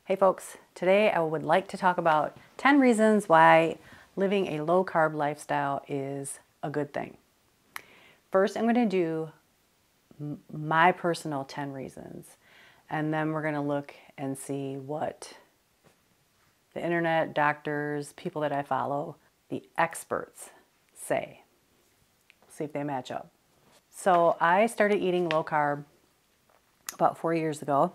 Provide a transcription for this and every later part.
Hey folks, today I would like to talk about 10 reasons why living a low carb lifestyle is a good thing. First, I'm going to do my personal 10 reasons, and then we're going to look and see what the internet, doctors, people that I follow, the experts say. See if they match up. So I started eating low carb about 4 years ago.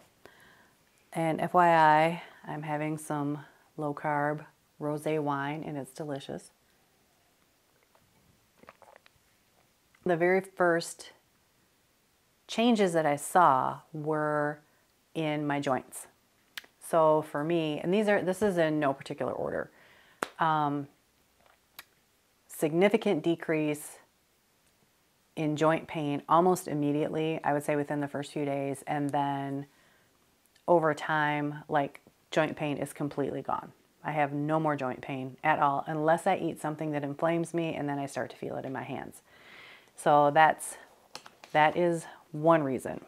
And FYI, I'm having some low carb rosé wine and it's delicious. The very first changes that I saw were in my joints. So for me, and this is in no particular order, significant decrease in joint pain almost immediately, I would say within the first few days, and then over time, like joint pain is completely gone. I have no more joint pain at all unless I eat something that inflames me, and then I start to feel it in my hands. So that is one reason.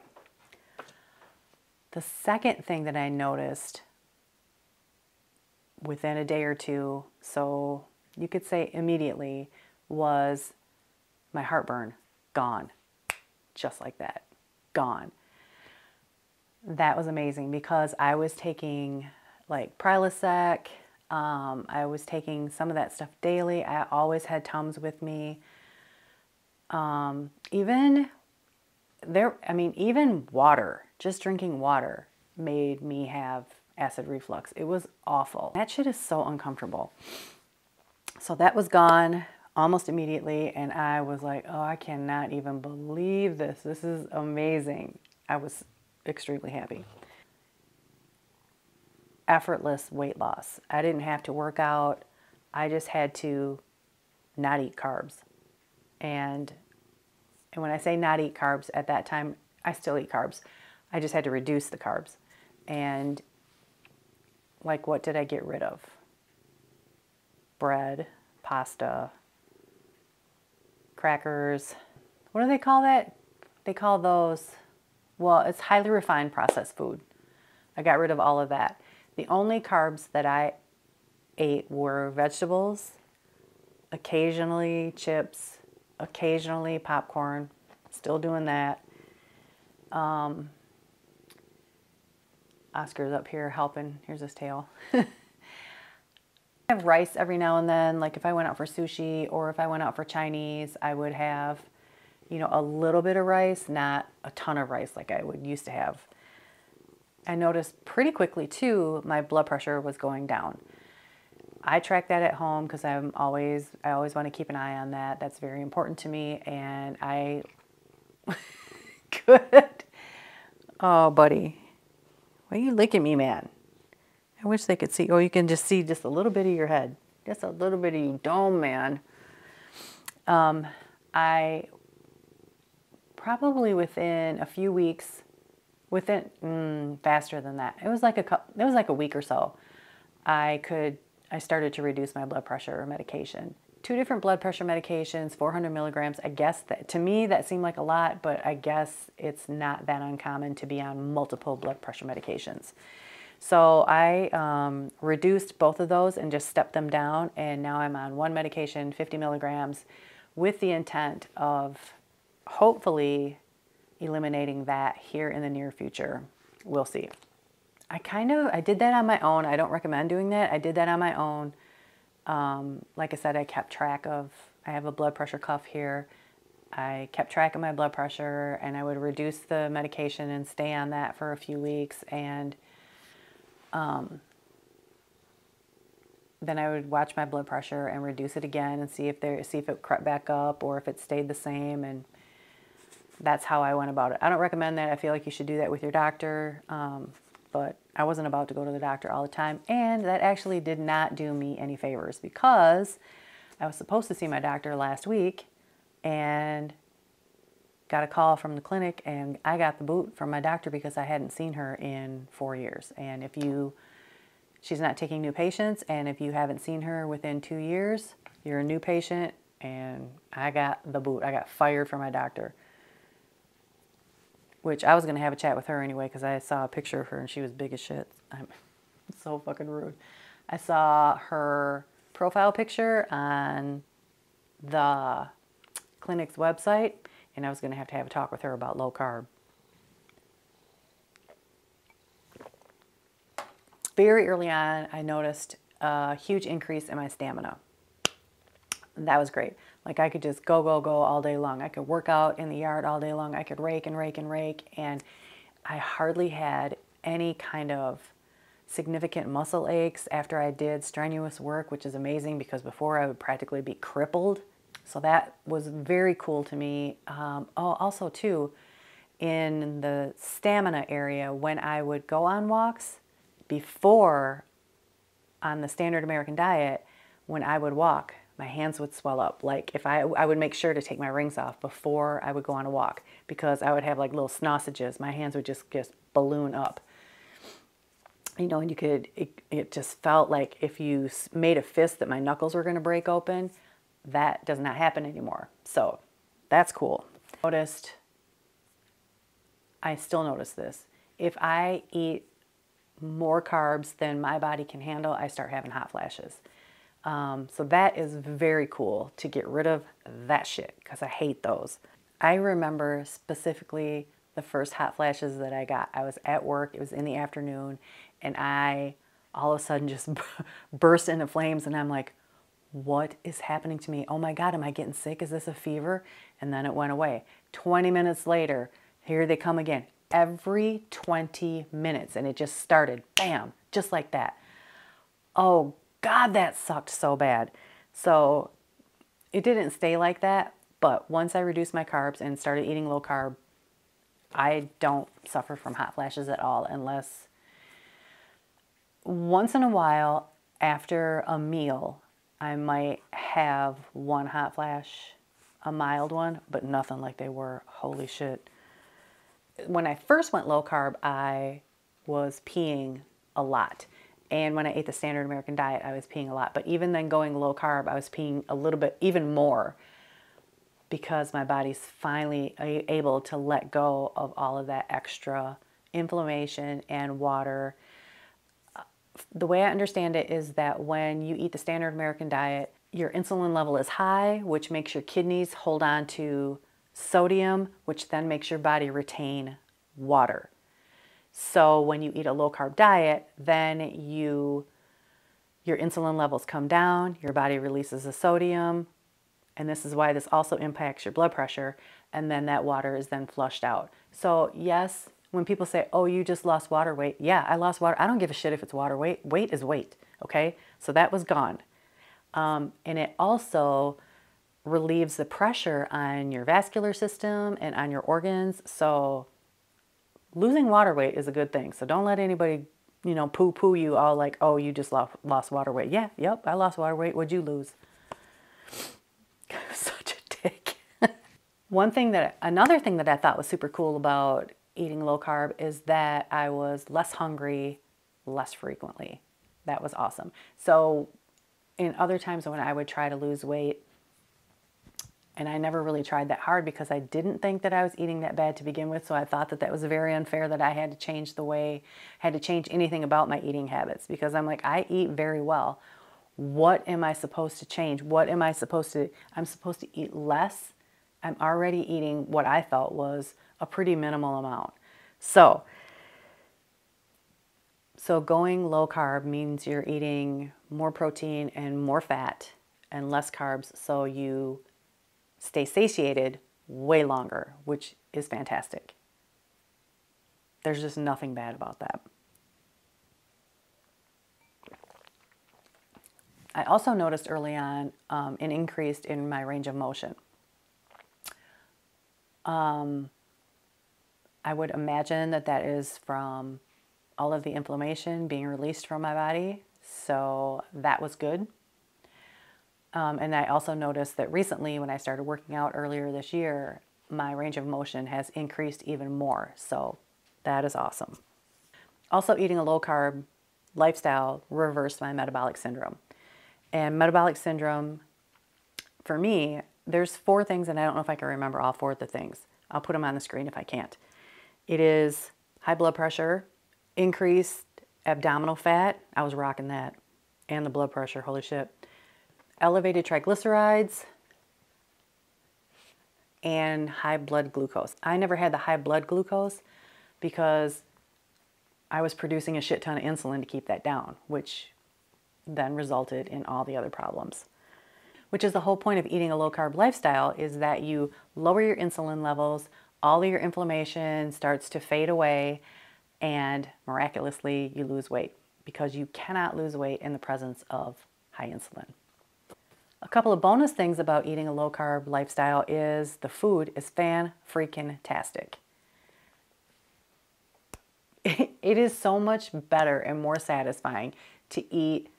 The second thing that I noticed within a day or two, so you could say immediately, was my heartburn gone. Just like that. Gone. That was amazing because I was taking like Prilosec. I was taking some of that stuff daily. I always had Tums with me. Even water, just drinking water made me have acid reflux. It was awful. That shit is so uncomfortable. So that was gone almost immediately, and I was like, oh, I cannot even believe this. This is amazing. I was extremely happy. Effortless weight loss. I didn't have to work out. I just had to not eat carbs. And when I say not eat carbs, at that time, I still eat carbs. I just had to reduce the carbs. And like, what did I get rid of? Bread, pasta, crackers. What do they call that? They call those, well, it's highly refined processed food. I got rid of all of that. The only carbs that I ate were vegetables, occasionally chips, occasionally popcorn. Still doing that. Oscar's up here helping. Here's his tail. I have rice every now and then. Like if I went out for sushi or if I went out for Chinese, I would have, a little bit of rice, not a ton of rice like I would used to have. I noticed pretty quickly too, my blood pressure was going down. I track that at home because I always want to keep an eye on that. That's very important to me. And I could. Oh, buddy. Why are you licking me, man? I wish they could see. Oh, you can just see just a little bit of your head. Just a little bit of your dome, man. I probably within a few weeks, faster than that. It was like a week or so. I started to reduce my blood pressure medication. 2 different blood pressure medications, 400 milligrams. I guess that, to me, that seemed like a lot, but I guess it's not that uncommon to be on multiple blood pressure medications. So I reduced both of those and just stepped them down, and now I'm on one medication, 50 milligrams, with the intent of hopefully eliminating that here in the near future. We'll see. I did that on my own. I don't recommend doing that. I did that on my own. Like I said, I kept track of, I have a blood pressure cuff here. I kept track of my blood pressure, and I would reduce the medication and stay on that for a few weeks. And then I would watch my blood pressure and reduce it again and see if it crept back up or if it stayed the same. And that's how I went about it. I don't recommend that. I feel like you should do that with your doctor. But I wasn't about to go to the doctor all the time. And that actually did not do me any favors because I was supposed to see my doctor last week and got a call from the clinic, and I got the boot from my doctor because I hadn't seen her in 4 years. And she's not taking new patients, and if you haven't seen her within 2 years, you're a new patient, and I got the boot. I got fired from my doctor. Which I was going to have a chat with her anyway because I saw a picture of her and she was big as shit. So fucking rude. I saw her profile picture on the clinic's website, and I was going to have a talk with her about low carb. Very early on, I noticed a huge increase in my stamina. That was great. Like I could just go all day long. I could work out in the yard all day long. I could rake and rake and rake, and I hardly had any kind of significant muscle aches after I did strenuous work, which is amazing because before I would practically be crippled. So that was very cool to me. Also too, in the stamina area, when I would go on walks before on the standard American diet, when I would walk, my hands would swell up. Like if I would make sure to take my rings off before I would go on a walk because I would have like little sausages. My hands would just balloon up. You know, and you could, it just felt like if you made a fist that my knuckles were going to break open. That does not happen anymore. So that's cool. I still notice this. If I eat more carbs than my body can handle, I start having hot flashes. So that is very cool to get rid of that shit because I hate those. I remember specifically the first hot flashes that I got. I was at work, it was in the afternoon, and I all of a sudden just burst into flames, and I'm like, what is happening to me? Oh my God, am I getting sick? Is this a fever? And then it went away. 20 minutes later, here they come again. Every 20 minutes, and it just started, bam, just like that. Oh God, that sucked so bad. So it didn't stay like that, but once I reduced my carbs and started eating low carb, I don't suffer from hot flashes at all, unless once in a while after a meal, I might have one hot flash, a mild one, but nothing like they were. Holy shit. When I first went low carb, I was peeing a lot. And when I ate the standard American diet, I was peeing a lot. But even then going low carb, I was peeing a little bit, even more, because my body's finally able to let go of all of that extra inflammation and water. The way I understand it is that when you eat the standard American diet, your insulin level is high, which makes your kidneys hold on to sodium, which then makes your body retain water. So when you eat a low carb diet, then your insulin levels come down, your body releases the sodium, and this is why this also impacts your blood pressure, and then that water is then flushed out. So yes, when people say, oh, you just lost water weight. Yeah, I lost water. I don't give a shit if it's water weight. Weight is weight, okay? So that was gone. And it also relieves the pressure on your vascular system and on your organs. So losing water weight is a good thing. So don't let anybody, poo-poo you all like, oh, you just lost water weight. Yeah, yep, I lost water weight. What'd you lose? Such a dick. Another thing that I thought was super cool about eating low carb is that I was less hungry less frequently. That was awesome. So in other times when I would try to lose weight, and I never really tried that hard because I didn't think that I was eating that bad to begin with. So I thought that was very unfair that I had to change anything about my eating habits, because I'm like, I eat very well. What am I supposed to change? I'm supposed to eat less. I'm already eating what I thought was a pretty minimal amount. So going low carb means you're eating more protein and more fat and less carbs, so you stay satiated way longer, which is fantastic. There's just nothing bad about that. I also noticed early on an increase in my range of motion. I would imagine that is from all of the inflammation being released from my body, so that was good. And I also noticed that recently when I started working out earlier this year, my range of motion has increased even more, so that is awesome. Also, eating a low carb lifestyle reversed my metabolic syndrome. And metabolic syndrome, for me, there's 4 things, and I don't know if I can remember all 4 of the things. I'll put them on the screen if I can't. It is high blood pressure, increased Abdominal fat, I was rocking that. And the blood pressure, holy shit. Elevated triglycerides and high blood glucose. I never had the high blood glucose because I was producing a shit ton of insulin to keep that down, which then resulted in all the other problems. Which is the whole point of eating a low-carb lifestyle, is that you lower your insulin levels, all of your inflammation starts to fade away, and miraculously you lose weight, because you cannot lose weight in the presence of high insulin. A couple of bonus things about eating a low-carb lifestyle is the food is fan-freaking-tastic. It is so much better and more satisfying to eat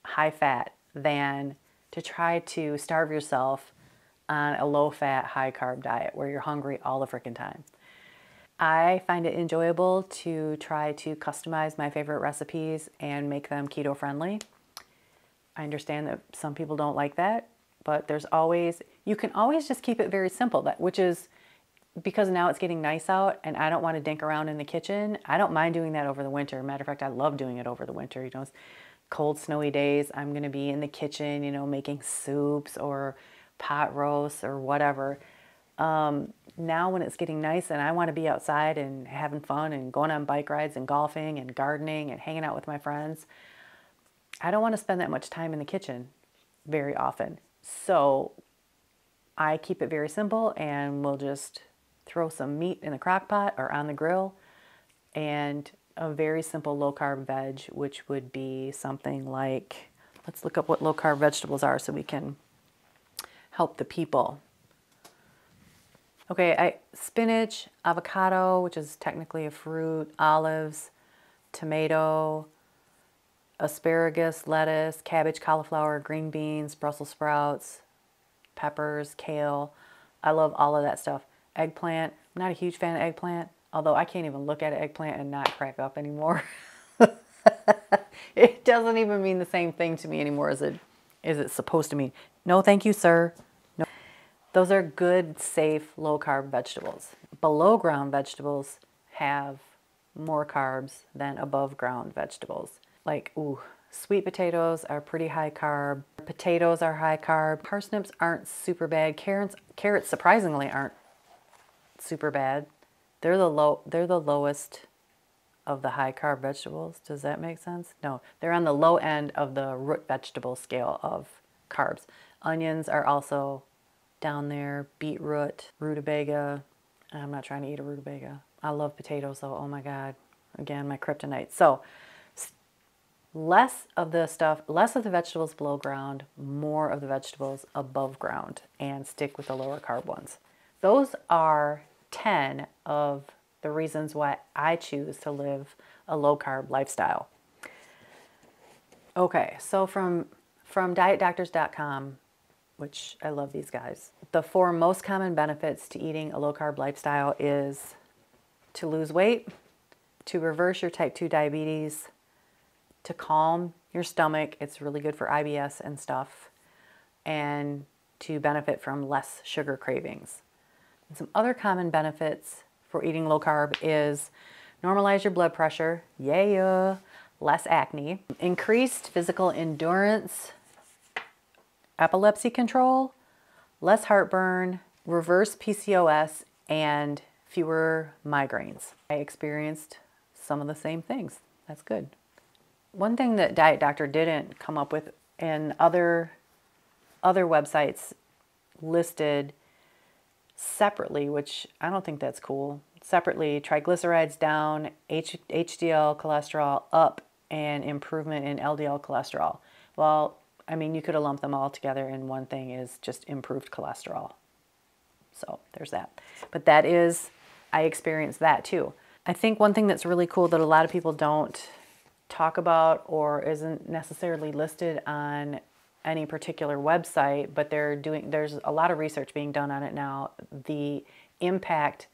high-fat than to try to starve yourself on a low-fat, high-carb diet where you're hungry all the freaking time. I find it enjoyable to try to customize my favorite recipes and make them keto-friendly. I understand that some people don't like that, but you can always just keep it very simple, which is because now it's getting nice out and I don't want to dink around in the kitchen. I don't mind doing that over the winter. Matter of fact, I love doing it over the winter. Cold, snowy days, I'm going to be in the kitchen, making soups or pot roasts or whatever. Now when it's getting nice and I want to be outside and having fun and going on bike rides and golfing and gardening and hanging out with my friends, I don't want to spend that much time in the kitchen very often. So I keep it very simple, and we'll just throw some meat in the crock pot or on the grill and a very simple low-carb veg, which would be something like, let's look up what low-carb vegetables are so we can help the people. Okay, spinach, avocado, which is technically a fruit, olives, tomato, asparagus, lettuce, cabbage, cauliflower, green beans, Brussels sprouts, peppers, kale. I love all of that stuff. Eggplant, I'm not a huge fan of eggplant, although I can't even look at an eggplant and not crack up anymore. It doesn't even mean the same thing to me anymore as it's supposed to mean. No, thank you, sir. No. Those are good, safe, low-carb vegetables. Below-ground vegetables have more carbs than above-ground vegetables. Like, sweet potatoes are pretty high carb. Potatoes are high carb. Parsnips aren't super bad. Carrots surprisingly aren't super bad. They're the lowest of the high carb vegetables. Does that make sense? No, they're on the low end of the root vegetable scale of carbs. Onions are also down there. Beetroot, rutabaga. I'm not trying to eat a rutabaga. I love potatoes though. Oh my God. Again, my kryptonite. So less of the vegetables below ground, more of the vegetables above ground, and stick with the lower carb ones. Those are 10 of the reasons why I choose to live a low carb lifestyle. Okay, so from dietdoctors.com, which I love these guys, the 4 most common benefits to eating a low carb lifestyle is to lose weight, to reverse your type 2 diabetes, to calm your stomach, it's really good for IBS and stuff, and to benefit from less sugar cravings. And some other common benefits for eating low carb is normalize your blood pressure, less acne, increased physical endurance, epilepsy control, less heartburn, reverse PCOS, and fewer migraines. I experienced some of the same things. That's good. One thing that Diet Doctor didn't come up with, and other websites listed separately, which I don't think that's cool, separately, triglycerides down, HDL cholesterol up, and improvement in LDL cholesterol. Well, I mean, you could have lumped them all together in one thing, is just improved cholesterol. So there's that. But I experienced that too. I think one thing that's really cool that a lot of people don't talk about or isn't necessarily listed on any particular website, but there's a lot of research being done on it now, the impact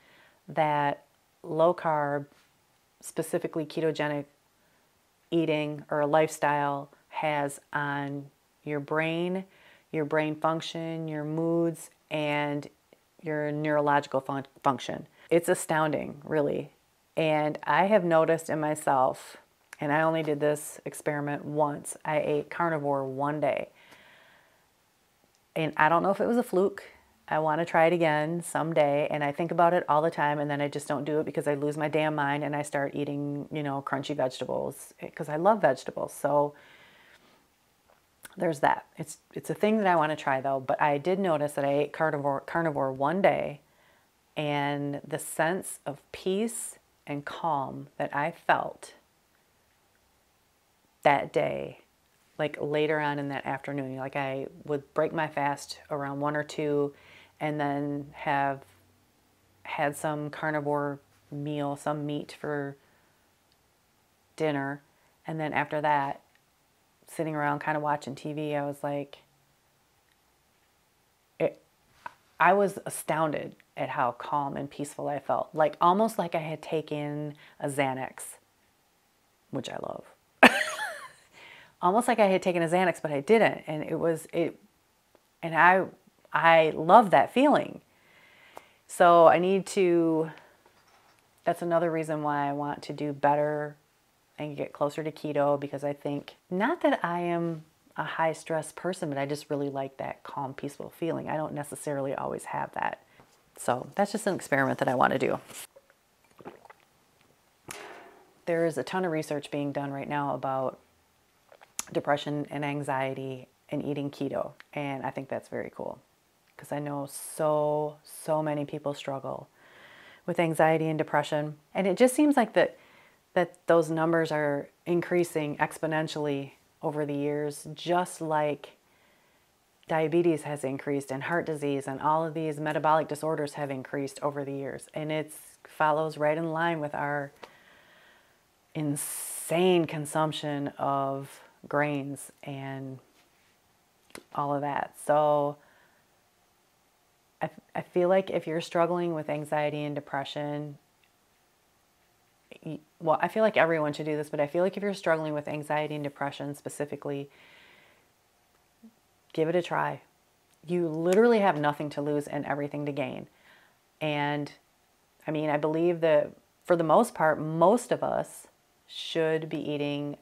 that low carb, specifically ketogenic eating or a lifestyle has on your brain function, your moods, and your neurological function. It's astounding, really. And I have noticed in myself, And I only did this experiment once. I ate carnivore one day. And I don't know if it was a fluke. I want to try it again someday. And I think about it all the time. And then I just don't do it because I lose my damn mind and I start eating, you know, crunchy vegetables because I love vegetables. So there's that. It's a thing that I want to try though. But I did notice that I ate carnivore one day, and the sense of peace and calm that I felt that day, like later on in that afternoon, like I would break my fast around 1 or 2 and then have had some carnivore meal, some meat for dinner. And then after that, sitting around kind of watching TV, I was like, I was astounded at how calm and peaceful I felt. Like almost like I had taken a Xanax, which I love. Almost like I had taken a Xanax, but I didn't. And I love that feeling. So that's another reason why I want to do better and get closer to keto, because I think, not that I am a high stress person, but I just really like that calm, peaceful feeling. I don't necessarily always have that. So that's just an experiment that I want to do. There is a ton of research being done right now about depression and anxiety and eating keto. And I think that's very cool because I know so many people struggle with anxiety and depression. And it just seems like that those numbers are increasing exponentially over the years, just like diabetes has increased and heart disease and all of these metabolic disorders have increased over the years. And it follows right in line with our insane consumption of grains and all of that. So I feel like if you're struggling with anxiety and depression, well, I feel like everyone should do this, but I feel like if you're struggling with anxiety and depression specifically, give it a try. You literally have nothing to lose and everything to gain. And I mean, I believe that for the most part, most of us should be eating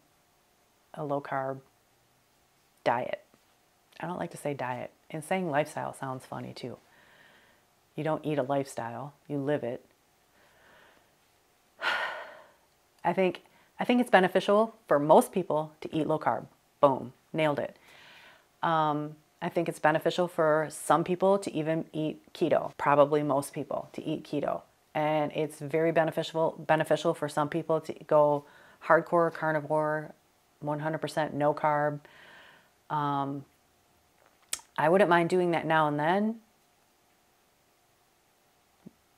a low carb diet. I don't like to say diet, and saying lifestyle sounds funny too. You don't eat a lifestyle, you live it. I think it's beneficial for most people to eat low carb. Boom, nailed it. I think it's beneficial for some people to even eat keto. Probably most people to eat keto. And it's very beneficial for some people to go hardcore carnivore, 100% no carb. I wouldn't mind doing that now and then.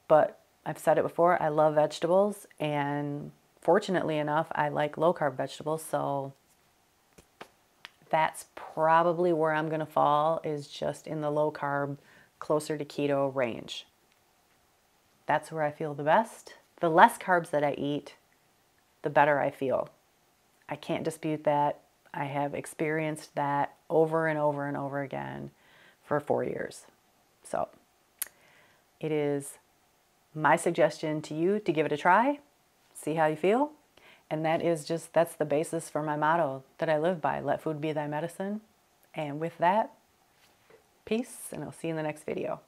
But I've said it before, I love vegetables, and fortunately enough, I like low carb vegetables, so that's probably where I'm going to fall, is just in the low carb, closer to keto range. That's where I feel the best. The less carbs that I eat, the better I feel. I can't dispute that. I have experienced that over and over and over again for 4 years. So it is my suggestion to you to give it a try, see how you feel. And that's the basis for my motto that I live by. Let food be thy medicine. And with that, peace, and I'll see you in the next video.